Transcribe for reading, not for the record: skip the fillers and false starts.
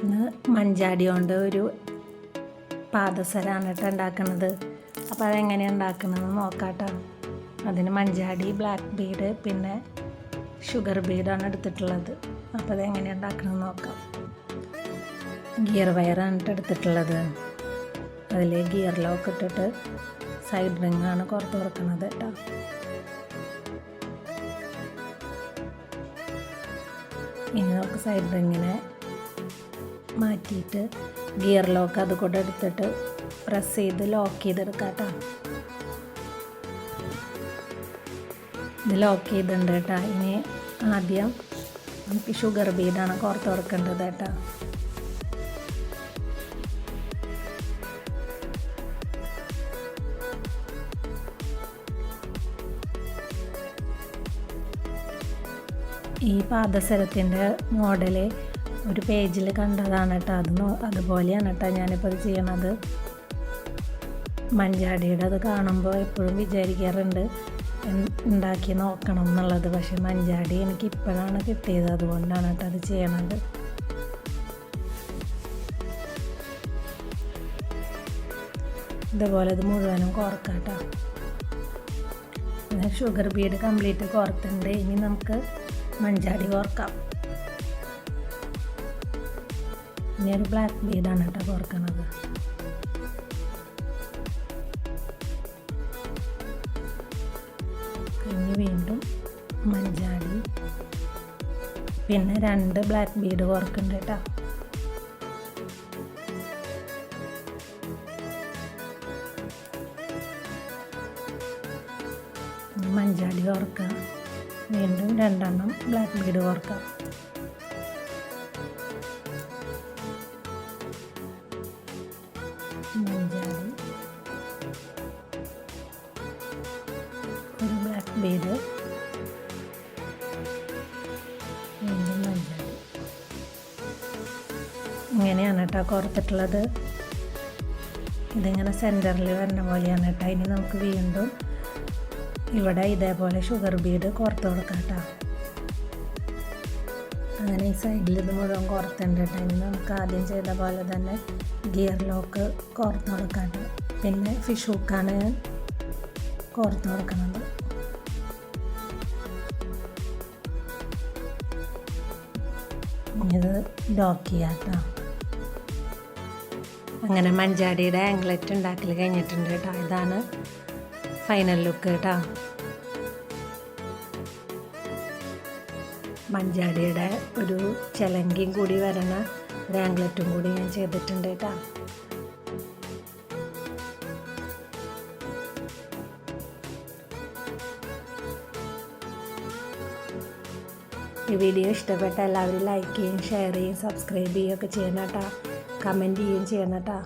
ഇന്ന് മഞ്ചാടി കൊണ്ട് ഒരു പാദസരമാണ് കേട്ടോ ഉണ്ടാക്കുന്നത്. അപ്പോൾ അതെങ്ങനെയാണ് ഉണ്ടാക്കുന്നതെന്ന് നോക്കാം കേട്ടോ. അതിന് മഞ്ചാടി, ബ്ലാക്ക് ബീഡ്, പിന്നെ ഷുഗർ ബീഡാണ് എടുത്തിട്ടുള്ളത്. അപ്പോൾ അതെങ്ങനെയാണ് ഉണ്ടാക്കണമെന്ന് നോക്കാം. ഗിയർ വയറാണ് എടുത്തിട്ടുള്ളത്. അതിൽ ഗിയർ ലോക്ക് ഇട്ടിട്ട് സൈഡ് റിങ്ങാണ് പുറത്ത് തുറക്കുന്നത് കേട്ടോ. ഇനി നമുക്ക് സൈഡ് റിങ്ങിനെ മാറ്റിയിട്ട് ഗിയർ ലോക്ക് അത് കൂടെ എടുത്തിട്ട് പ്രസ് ചെയ്ത് ലോക്ക് ചെയ്തെടുക്കാം കേട്ടോ. ഇത് ലോക്ക് ചെയ്തിട്ടുണ്ട് കേട്ടോ. ഇനി ആദ്യം നമുക്ക് ഷുഗർ ബീഡാണ് പുറത്ത് തുറക്കേണ്ടത് കേട്ടോ. ഈ പാദസരത്തിൻ്റെ മോഡല് ഒരു പേജിൽ കണ്ടതാണ് കേട്ടോ. അതുപോലെയാണ് കേട്ടോ ഞാനിപ്പോൾ ഇത് ചെയ്യണത്. മഞ്ചാടിയുടെ അത് കാണുമ്പോൾ എപ്പോഴും വിചാരിക്കാറുണ്ട് ഉണ്ടാക്കി നോക്കണം എന്നുള്ളത്. പക്ഷെ മഞ്ചാടി എനിക്ക് ഇപ്പോഴാണ് കിട്ടിയത്, അതുകൊണ്ടാണ് കേട്ടോ അത് ചെയ്യണത്. ഇതുപോലെ ഇത് മുഴുവനും കോർക്കാം കേട്ടോ. പിന്നെ ഷുഗർ ബീഡ് കംപ്ലീറ്റ് കോർത്തുണ്ട്. ഇനി നമുക്ക് മഞ്ചാടി കോർക്കാം. ഇനി ഒരു ബ്ലാക്ക് ബീഡാണ് കേട്ടോ കോർക്കണത്. ഇനി വീണ്ടും മഞ്ചാടി, പിന്നെ 2 ബ്ലാക്ക് ബീഡ് കോർക്കുന്നുണ്ട് കേട്ടോ. മഞ്ചാടി കോർക്കാം, വീണ്ടും 2 ബ്ലാക്ക് ബീഡ് കോർക്കാം. മഞ്ചാടി, ഒരു ബ്ലാക്ക് ബീഡ്, വീണ്ടും മഞ്ചാടി. ഇങ്ങനെയാണ് കേട്ടോ കോർത്തിട്ടുള്ളത്. ഇതിങ്ങനെ സെൻറ്ററിൽ വരുന്ന പോലെയാണ് കേട്ടോ. ഇനി നമുക്ക് വീണ്ടും ഇവിടെ ഇതേപോലെ ഷുഗർ ബീഡ് കോർത്ത് കൊടുക്കാം കേട്ടോ. അങ്ങനെ ഈ സൈഡിൽ ഇത് മുഴുവൻ കോർത്തുണ്ട് കേട്ടോ. ഇനി നമുക്ക് ആദ്യം ചെയ്ത പോലെ തന്നെ ഗിയർ ലോക്ക് കോർത്ത് കൊടുക്കാം കേട്ടോ. പിന്നെ ഫിഷ് ഹുക്കാണ് ഞാൻ കോർത്ത് കൊടുക്കുന്നത്. ഇത് ലോക്ക് ചെയ്യാം കേട്ടോ. അങ്ങനെ മഞ്ചാടിയുടെ ആംഗ്ലറ്റ് ഉണ്ടാക്കൽ കഴിഞ്ഞിട്ടുണ്ട് കേട്ടോ. ഇതാണ് ഫൈനൽ ലുക്ക് കേട്ടോ. മഞ്ചാടിയുടെ ഒരു ചിലങ്കിയും കൂടി വരണ ഒരു ആംഗ്ലറ്റും കൂടി ഞാൻ ചെയ്തിട്ടുണ്ട് കേട്ടോ. ഈ വീഡിയോ ഇഷ്ടപ്പെട്ട എല്ലാവരും ലൈക്ക് ചെയ്യും, ഷെയർ ചെയ്യും, സബ്സ്ക്രൈബ് ചെയ്യുകയൊക്കെ ചെയ്യണം കേട്ടോ. കമൻറ്റ് ചെയ്യുകയും ചെയ്യണം കേട്ടോ.